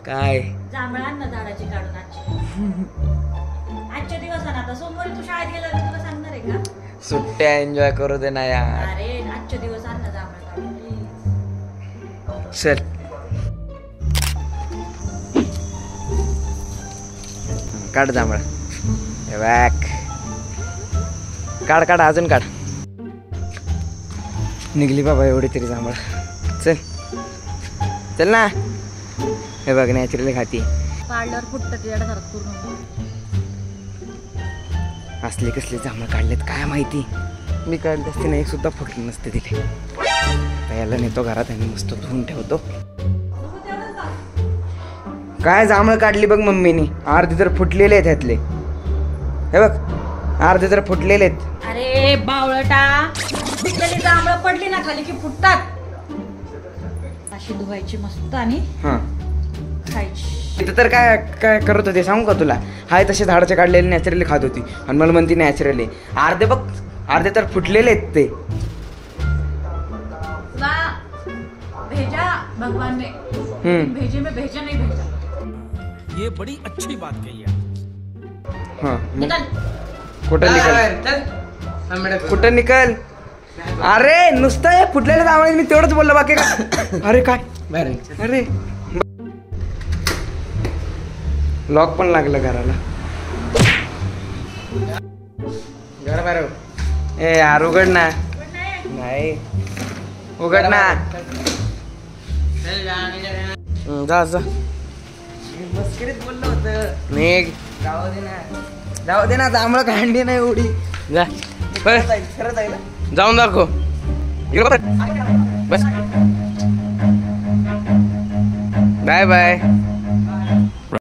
काय जांभळा आण ना झाडाची काढून आजच्या दिवसात. आता सोमवारी तू शाळेत गेला तुला सांगणार आहे का? सुट्ट्या एन्जॉय करू दे ना यार. अरे आजच्या दिवस आण ना जांभळा काढून प्लीज. चल काढ जांभळा. हे बॅक काढ काढ अजून काढ. निघली बाबा एवढी तरी जांभळा. चल चल ना. हे बघ नॅचरली खाती. पाळल्यावर फुटतं तुझ्यासारखं पूर्ण. असले कसले जांभळं काढलेत काय माहिती. मी काढले असते ना एक सुद्धा फुटली नसते तिथे. याला नेतो घरात आणि मस्त धुवून ठेवतो. काय जांभळं काढली बघ मम्मीनी. अर्धे तर फुटलेले आहेत ह्यातले. हे बघ अर्धे तर फुटलेले आहेत. अरे बावळटा, पिकलेली जांभळं पडली ना खाली की फुटतात. अशी धुवायची मस्त आणि हा खायची. इथं तर काय काय करत होते सांगू का तुला. हाय तसे झाडाचे काढलेले नॅचरली खात होती आणि मला म्हणती नॅचरली. अर्धे बघ अर्धे तर फुटलेले आहेत ते. तुला भेजा भगवान ने, भेजे में भेजा नहीं भेजा. ये बड़ी अच्छी बात कही है. हाँ निकल. कुठं निकल कुठं निकल. अरे नुसतं हे फुटलेलं जांभळे मी तेवढंच बोललो बाकी काय. अरे काय अरे लॉक पण लागलं घराला. घर बाहेर ए यार उघड ना. नाही उघड ना. जा जा. मस्करीत बोललं होतं. निघ. जाऊ दे ना जांभळं काढली नाही एवढी. जा खरं जाईल. जाऊन दाखव. बस बाय बाय.